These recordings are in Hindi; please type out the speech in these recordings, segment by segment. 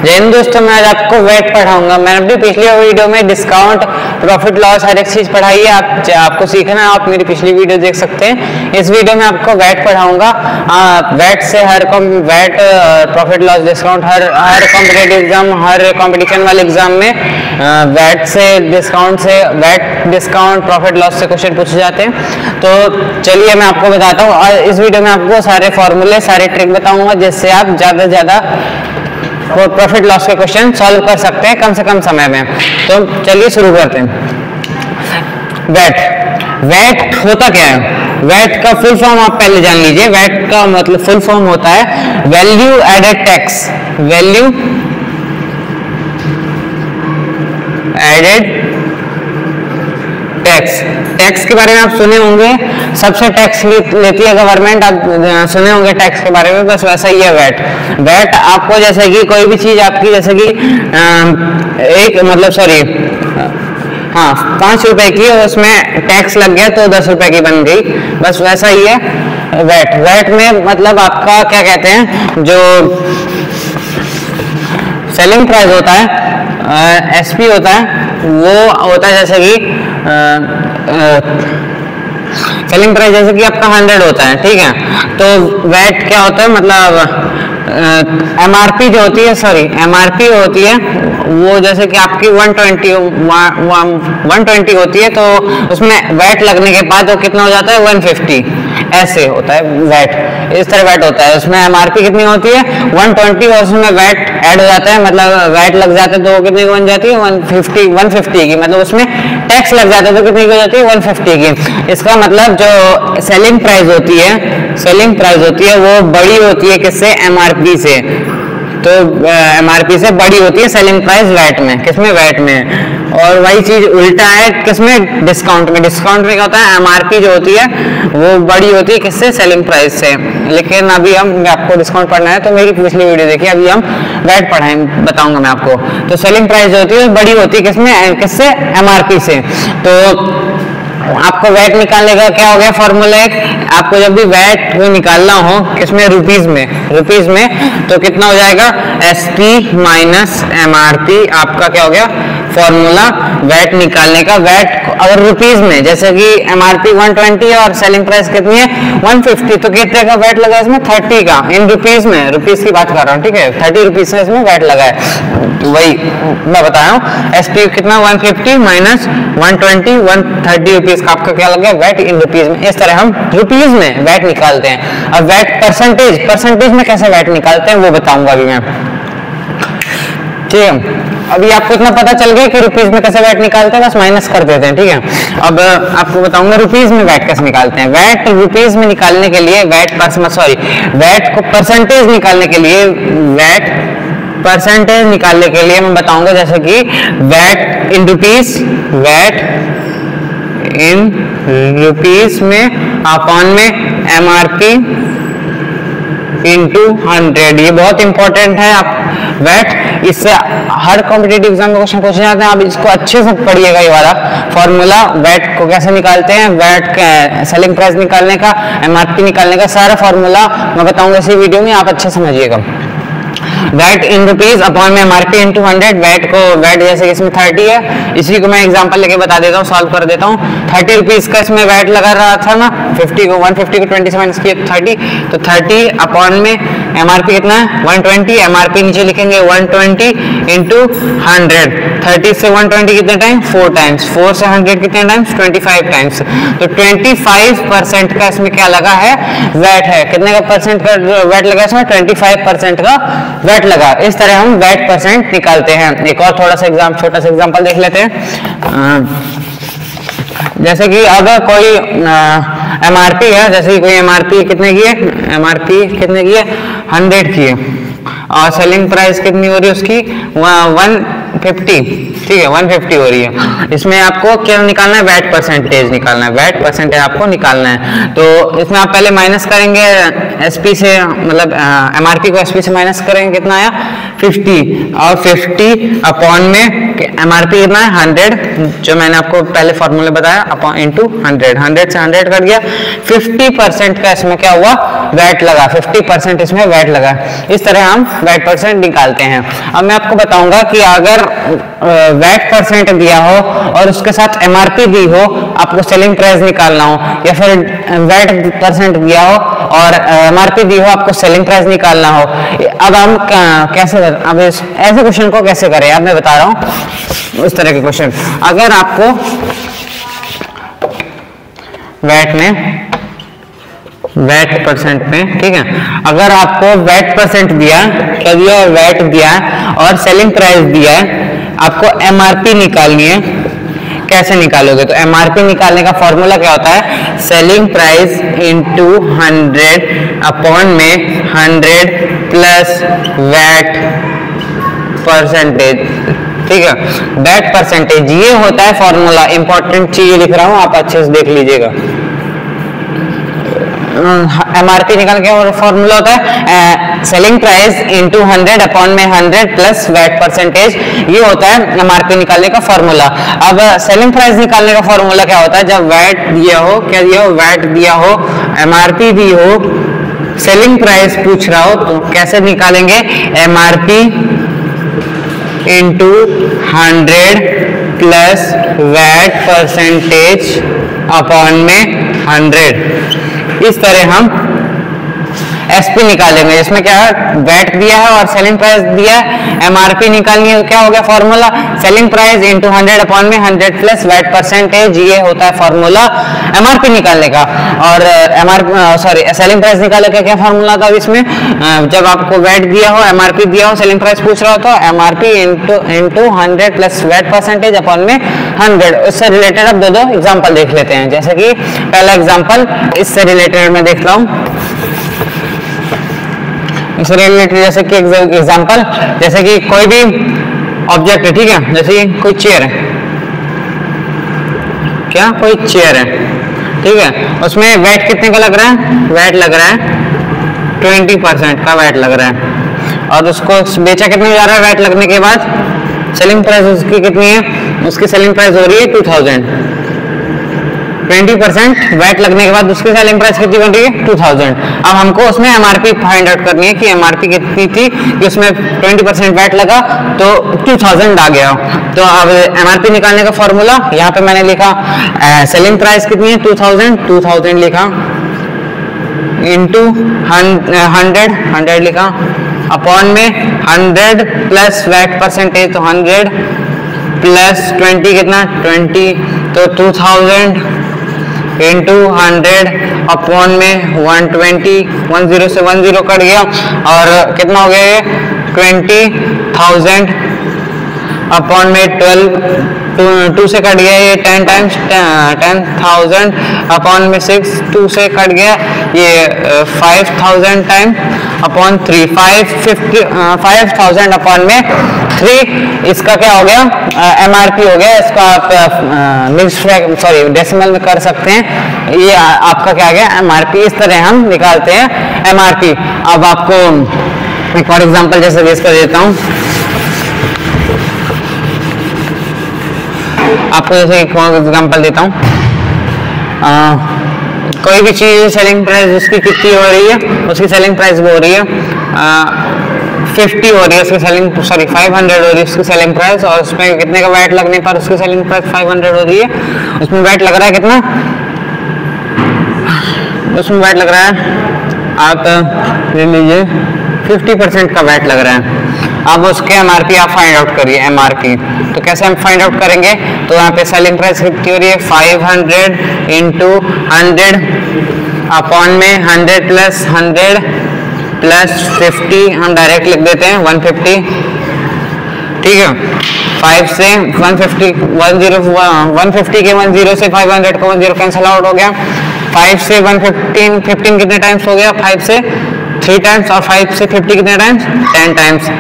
जैन दोस्तों, मैं आज आपको वेट पढ़ाऊंगा। मैंने अपनी पिछली वीडियो में डिस्काउंट, प्रॉफिट लॉस हर एक चीज पढ़ाई है। आपको सीखना है, आप मेरी पिछली वीडियो देख सकते हैं। इस वीडियो में आपको वेट पढ़ाऊंगा। वेट से वेट, प्रॉफिट लॉस, डिस्काउंट हर कॉम्पिटेटिव एग्जाम, हर कंपटीशन वाले एग्जाम में वेट से, डिस्काउंट से, वेट डिस्काउंट, प्रॉफिट लॉस से क्वेश्चन पूछे जाते हैं। तो चलिए मैं आपको बताता हूँ, और इस वीडियो में आपको सारे फॉर्मूले, सारे ट्रिक बताऊंगा जिससे आप ज़्यादा से ज़्यादा प्रॉफिट लॉस के क्वेश्चन सॉल्व कर सकते हैं कम से कम समय में। तो चलिए शुरू करते हैं। वेट होता क्या है? वेट का फुल फॉर्म आप पहले जान लीजिए। वेट का मतलब फुल फॉर्म होता है value added tax. Value added tax. Tax के बारे में आप सुने होंगे, सबसे टैक्स लेती है गवर्नमेंट, आप सुने होंगे टैक्स के बारे में। बस वैसा ही है वेट। वेट आपको जैसे कि कोई भी चीज आपकी, जैसे कि हाँ 5 रुपए की, उसमें टैक्स लग गया तो 10 रुपए की बन गई। बस वैसा ही है वेट। वेट में मतलब आपका क्या कहते हैं, जो सेलिंग प्राइस होता है, एसपी होता है, वो होता है जैसे कि सेलिंग प्राइस जैसे कि आपका 100 होता है, ठीक है। तो वेट क्या होता है, मतलब एमआरपी जो होती है, एमआरपी होती है वो जैसे कि आपकी 120 होती है, तो उसमें वेट लगने के बाद वो कितना हो जाता है, 150। ऐसे होता है वेट, इस तरह वेट होता है। उसमें एमआरपी कितनी होती है, 120, और उसमें वेट ऐड हो जाता है, मतलब वेट लग जाता है तो वो कितनी बन जाती है, 150 की। मतलब उसमें टैक्स लग जाता है तो कितनी की हो जाती है, 150 की। इसका मतलब जो सेलिंग प्राइस होती है वो बड़ी होती है किससे, एमआरपी से। तो एमआरपी से बड़ी होती है सेलिंग प्राइस वेट में। किसमें, वेट में। और वही चीज उल्टा है किसमें, डिस्काउंट में। डिस्काउंट में क्या होता है, एमआरपी जो होती है वो बड़ी होती है किससे, सेलिंग प्राइस से। लेकिन अभी आपको डिस्काउंट पढ़ना है तो मेरी पिछली वीडियो देखिए, अभी हम वेट बताऊंगा मैं आपको। तो सेलिंग प्राइस जो होती है बड़ी होती है किससे, एमआरपी से। तो आपको वेट निकालने का क्या हो गया फॉर्मूला, आपको जब भी वेट को निकालना हो किसमें, रुपीज में, तो कितना हो जाएगा, एसपी माइनस एमआरपी। आपका क्या हो गया फॉर्मूला वेट निकालने का। वेट अगर रुपीज में, जैसे कि एमआरपी 120 है और सेलिंग प्राइस कितनी है, 150, तो कितने का वेट लगा इसमें, 30 का। इन रुपीज में, रुपीज की बात कर रहा हूँ, ठीक है, 30 रुपीज में इसमें वेट लगा है। तो वही मैं बता रहा हूँ, एसपी कितना, 150 माइनस 120, 130 रुपीज का आपका क्या लग गया, वेट इन रुपीज में। इस तरह हम रुपीज में वेट निकालते हैं। अब वेट परसेंटेज में कैसे वेट निकालते हैं वो बताऊंगा अभी मैं, ठीक है। अभी आपको इतना पता चल गया कि रुपीज में कैसे वेट निकालते हैं, बस माइनस कर देते हैं, ठीक है। अब आपको बताऊंगा रुपीज में वेट कैसे निकालते हैं। वेट रुपीज में निकालने के लिए, वेट को परसेंटेज निकालने के लिए, मैं बताऊंगा जैसे कि वेट इन रुपीज में अपॉन में एमआरपी इंटू 100। ये बहुत इंपॉर्टेंट है। आप वेट, इससे हर कॉम्पिटेटिव एग्जाम में क्वेश्चन पूछे जाते हैं। आप इसको अच्छे से पढ़िएगा, ये वाला फॉर्मूला। वेट को कैसे निकालते हैं, वेट सेलिंग प्राइस निकालने का, एमआरपी निकालने का सारा फॉर्मूला मैं बताऊंगा इसी वीडियो में, आप अच्छे समझिएगा। वेट इन रुपीज अपॉन में एमआरपी इंटू 100। वेट जैसे इसमें 30 है, इसी को मैं एग्जांपल लेके बता देता हूँ, सॉल्व कर देता हूँ। 30 रुपीज का इसमें वेट लगा रहा था ना, 150 को 20 से माइनस किया 30, तो 30 अपॉन में एमआरपी कितना है, 120। एमआरपी नीचे लिखेंगे 120 इंटू 100। 30 से 120 कितने टाइम, 4 टाइम्स। 4 से 100 कितने टाइम्स, 25 टाइम्स। तो 25% का इसमें क्या लगा है, वेट है। कितने का परसेंट का वेट लगा इसमें, 25% का वेट लगा। इस तरह हम वेट परसेंट निकालते हैं। एक और छोटा सा एग्जांपल देख लेते हैं। जैसे कि अगर कोई एमआरपी है, जैसे कि कोई एमआरपी कितने की है, 100 की है, और सेलिंग प्राइस कितनी हो रही है उसकी, 150, ठीक है, 150 हो रही है। इसमें आपको क्या निकालना है, वेट परसेंटेज निकालना है। वेट परसेंटेज आपको निकालना है। तो इसमें आप पहले माइनस करेंगे एसपी से, मतलब एमआरपी को एसपी से माइनस करेंगे, कितना आया, 50 और 50 अपॉन में एमआरपी कितना है 100, जो मैंने आपको पहले फॉर्मूले बताया, अपॉन इनटू 100, 100 से 100 कट गया, 50% का इसमें क्या हुआ, वैट लगा, 50% इसमें वैट लगा। इस तरह हम वैट परसेंट निकालते हैं। अब मैं आपको बताऊंगा कि अगर वैट परसेंट दिया हो और उसके साथ एमआरपी दी हो, आपको सेलिंग प्राइस निकालना हो, या फिर वैट परसेंट दिया हो और एमआरपी दी हो, आपको सेलिंग प्राइस निकालना हो। अब हम कैसे अब ऐसे क्वेश्चन को कैसे करें, अब मैं बता रहा हूं उस तरह के क्वेश्चन। अगर आपको वैट में वैट परसेंट में, ठीक है, अगर आपको वैट परसेंट दिया, क्या दिया, वैट दिया और सेलिंग प्राइस दिया है, आपको एमआरपी निकालनी है। कैसे निकालोगे, तो एमआरपी निकालने का फॉर्मूला क्या होता है, सेलिंग प्राइस इनटू 100 अपॉन में 100 प्लस वैट परसेंटेज, ठीक है, वैट परसेंटेज, ये होता है फॉर्मूला। इंपॉर्टेंट चीज लिख रहा हूं, आप अच्छे से देख लीजिएगा। एमआरपी निकाल के और फॉर्मूला होता है सेलिंग प्राइस इनटू 100 अपॉन में 100 प्लस वैट परसेंटेज, ये होता है एमआरपी निकालने का फॉर्मूला। अब सेलिंग प्राइस निकालने का फॉर्मूला क्या होता है, जब वैट दिया हो, क्या दिया हो, वैट दिया हो, एमआरपी दी हो, सेलिंग प्राइस पूछ रहा हो, तो कैसे निकालेंगे, MRP into 100 plus VAT percentage upon में 100। इस तरह हम एसपी निकालेंगे, जिसमें क्या है, वैट दिया है और सेलिंग प्राइस दिया है, एमआरपी निकालनी है, क्या हो गया formula, selling price into 100 upon में 100 प्लस वैट परसेंटेज, ये होता है फॉर्मूला एमआरपी निकालने का। और सेलिंग प्राइस निकालने का क्या फॉर्मूला था इसमें, जब आपको वैट दिया हो, एमआरपी दिया हो, सेलिंग प्राइस पूछ रहा हो, तो MRP into 100 plus VAT percentage upon में 100। इससे रिलेटेड अब दो एग्जाम्पल देख लेते हैं। जैसे कि पहला एग्जाम्पल इससे रिलेटेड मैं देख रहा हूँ, इससे रिलेटेड जैसे कि एग्जांपल, जैसे कि कोई भी ऑब्जेक्ट है, ठीक है, जैसे कि कोई चेयर है, क्या कोई चेयर है, ठीक है, उसमें वैट कितने का लग रहा है, वैट लग रहा है 20% का वैट लग रहा है, और उसको बेचा कितने जा रहा है, वैट लगने के बाद सेलिंग प्राइस उसकी कितनी है, उसकी सेलिंग प्राइस हो रही है 2000, 20% वैट लगने के बाद उसकी सेलिंग प्राइस कितनी बन रही है 2000। अब हमको उसमें एमआरपी फाइंड आउट करनी है कि एमआरपी कितनी थी, कि उसमें 20% वैट लगा तो 2000 आ गया। तो अब एमआरपी निकालने का फॉर्मूला यहाँ पे मैंने लिखा, सेलिंग प्राइस कितनी है 2000 लिखा, इनटू 100 लिखा, अपॉन में 100 प्लस वैट परसेंटेज, तो 100 प्लस 20 कितना 20, तो 2000 इंटू 100 अपॉन में 120, 10 से 10 कट गया, और कितना हो गया ये 20,000 अपॉन में 12, 2 से कट गया ये 10 टाइम्स 10,000 अपॉन में 6, 2 से कट गया ये 5,000 टाइम अपॉन 3, 5,000 अपॉन में 3। इसका क्या हो गया, एमआरपी हो गया। इसका आप डेसिमल में कर सकते हैं। ये आपका क्या गया एमआरपी। इस तरह हम निकालते हैं एमआरपी। अब आपको एक और एग्जांपल जैसे बेस कर देता हूँ। आपको जैसे एक और एग्जांपल देता हूँ, कोई भी चीज सेलिंग प्राइस उसकी कितनी हो रही है, उसकी सेलिंग प्राइस वो हो रही है 50 हो रही है, उसकी सेलिंग 500 हो रही है उसकी सेलिंग प्राइस, और उसमें कितने का वैट लगने पर उसकी सेलिंग प्राइस 500 हो रही है। उसमें वैट लग रहा है कितना, उसमें वैट लग रहा है, आप ले लीजिए 50% का वैट लग रहा है। अब उसके एमआरपी आप फाइंड आउट करिए एमआरपी। तो कैसे हम फाइंड आउट करेंगे, तो यहाँ पे सेलिंग प्राइस कितनी हो रही है 500 इंटू 100 अपॉन में 100 प्लस 100 प्लस 50, हम डायरेक्ट लिख देते हैं 150, ठीक है। 5 से 150 के 10 से 500 का 10 कैंसिल आउट हो गया। 5 से 115 15 कितने टाइम्स हो गया, 5 से 3 टाइम्स, और 5 से 50 कितने टाइम्स 10 टाइम्स।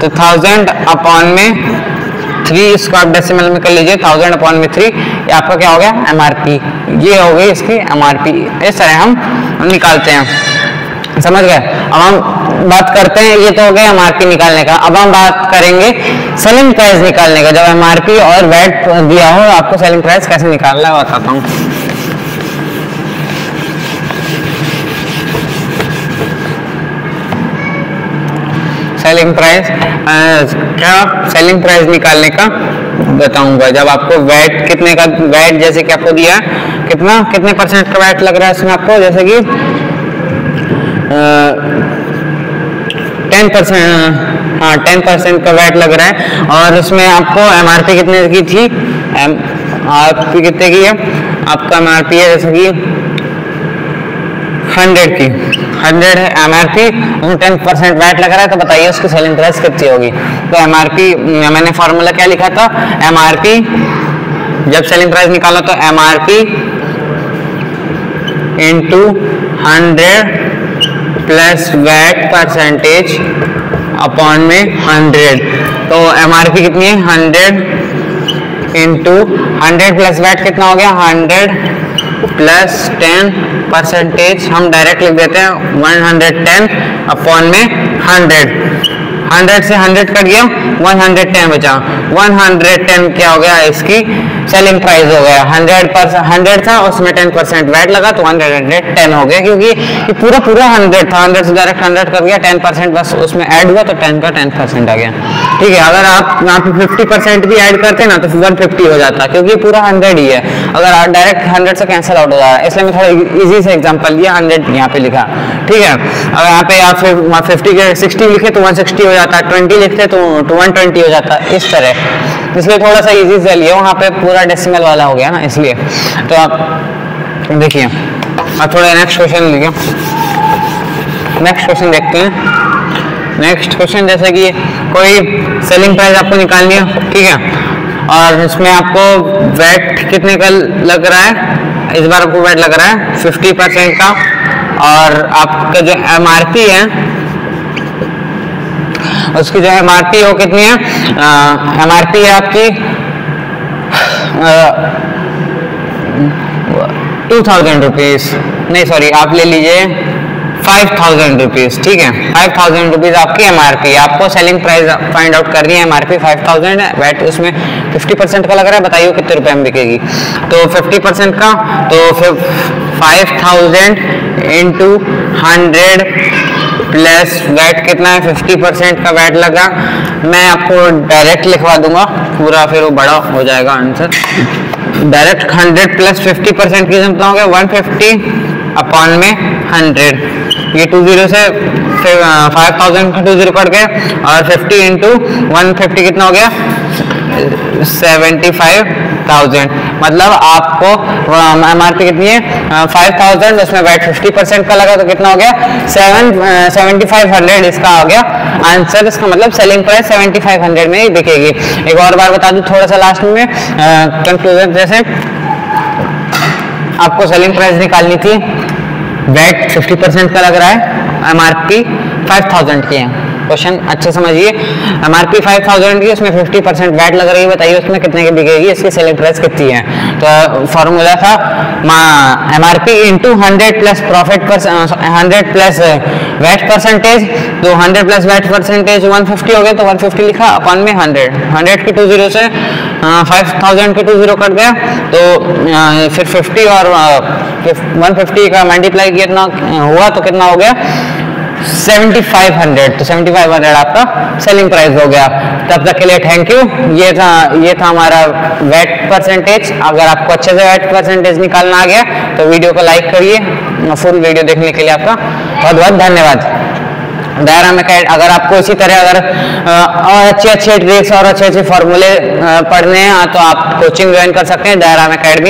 तो 1000 अपॉन में 3, इसको आप डेसिमल में कर लीजिए 1000 अपॉन में 3, ये आपका क्या हो गया एमआरपी। ये हो गई इसकी एमआरपी। इस तरह हम निकालते हैं। समझ गए। अब हम बात करते हैं, ये तो हो गया एमआरपी निकालने का। अब हम बात करेंगे सेलिंग प्राइस निकालने का। जब एमआरपी और वैट दिया हो, आपको सेलिंग प्राइस कैसे निकालना है बताता हूँ। सेलिंग प्राइस क्या, सेलिंग प्राइस निकालने का बताऊंगा। जब आपको वैट कितने का, वैट जैसे कि आपको दिया कितना, कितने परसेंट का वैट लग रहा है इसमें आपको, जैसे कि 10%, हाँ 10% का वैट लग रहा है। और उसमें आपको एमआरपी कितने की थी, एमआरपी कितने की है आपका, एमआरपी है जैसे कि 100 की, 100 है एमआरपी, 10% वैट लग रहा है, तो बताइए उसकी सेलिंग प्राइस कितनी होगी। तो एमआरपी मैंने फॉर्मूला क्या लिखा था, एमआरपी जब सेलिंग प्राइस निकाला तो MRP into 100 plus VAT percentage upon में 100। तो एमआरपी कितनी है 100 इंटू 100 प्लस वैट कितना हो गया 100 प्लस 10%, हम डायरेक्ट लिख देते हैं 110 अपॉन में 100 से 100 कट गया 110 बचा, 110 क्या हो गया इसकी सेलिंग प्राइस हो गया। 100 था उसमें 10% वैट लगा तो 110 हो गया, क्योंकि ये पूरा 100 था, 100 से डायरेक्ट 100 कर गया, 10% बस उसमें ऐड हुआ तो 10 का 10% आ गया। ठीक है, अगर आप यहाँ पे 50% भी ऐड करते ना तो 150 हो जाता, क्योंकि पूरा 100 ही है। अगर आप डायरेक्ट 100 से कैंसिल आउट हो जाएगा, इसलिए मैं थोड़ा इजी से एग्जांपल लिया, 100 यहाँ पे लिखा। ठीक है, अगर यहाँ पे आप 50 के 60 लिखे तो 160 हो जाता, 20 लिखते तो 120 हो जाता, इस तरह। इसलिए थोड़ा सा इजी से लिया, वहाँ पे पूरा डेसिमल वाला हो गया ना, इसलिए। तो आप देखिए, अब थोड़ा नेक्स्ट क्वेश्चन लिखिए, नेक्स्ट क्वेश्चन देखते हैं। नेक्स्ट क्वेश्चन जैसे कि कोई सेलिंग प्राइस आपको निकालनी है, ठीक है, और इसमें आपको वैट कितने का लग रहा है, इस बार आपको वैट लग रहा है 50% का, और आपका जो एमआरपी है उसकी जो एमआरपी हो कितनी है, एमआरपी है आपकी 2000 रुपीज, नहीं सॉरी आप ले लीजिए 5000 रुपीज। ठीक है, 5000 रुपीज आपकी एमआरपी, आपको सेलिंग प्राइस फाइंड आउट करनी है। एमआरपी 5000 है, वैट उसमें 50% का लग रहा है, बताइए कितने रुपए में बिकेगी। तो 50% का तो फिर 5000 इंटू 100 प्लस वैट कितना है 50% का वैट लगा। मैं आपको डायरेक्ट लिखवा दूंगा पूरा, फिर वो बड़ा हो जाएगा आंसर। डायरेक्ट 100 प्लस 50% की कितना हो गया 150 अपॉन में 100, ये 20 से 5000 का 20 कट गया, और 50 इंटू 150 कितना हो गया 75,000। मतलब आपको एमआरपी कितनी है 5000, उसमें वैट 50% का लगा तो कितना हो गया 7500 इसका आ गया आंसर। इसका मतलब सेलिंग प्राइस 7500 में ही बिकेगी। एक और बार बता दूं थोड़ा सा लास्ट में कंक्लूजन, जैसे आपको सेलिंग प्राइस निकालनी थी, वैट 50% का लग रहा है, एमआरपी 5000 की है। क्वेश्चन अच्छे समझिए, एमआरपी 5000 की, उसमें 50% वैट लग रही है, बताइए उसमें कितने की बिकेगी, इसकी सेलिंग प्राइस कितनी है। तो फॉर्मूला था एमआरपी इंटू 100 प्लस प्रॉफिट पर 100 प्लस वैट परसेंटेज, तो 100 प्लस वैट परसेंटेज 150 हो गया, तो 150 लिखा अपॉन में 100 की 20 से 5000 की 20 कट गया, तो फिर 50 और 150 का मल्टीप्लाई कितना हुआ तो कितना हो गया 7500। तो 7500 आपका सेलिंग प्राइस हो गया। तब तक के लिए थैंक यू। ये था हमारा वैट परसेंटेज। अगर आपको अच्छे से वैट परसेंटेज निकालना आ गया तो वीडियो को लाइक करिए। फुल वीडियो देखने के लिए आपका बहुत बहुत धन्यवाद। डायग्राम अकेडमी, अगर आपको इसी तरह अगर और अच्छे ट्रिक्स और अच्छे फॉर्मूले पढ़ने हैं तो आप कोचिंग ज्वाइन कर सकते हैं डायग्राम अकेडमी।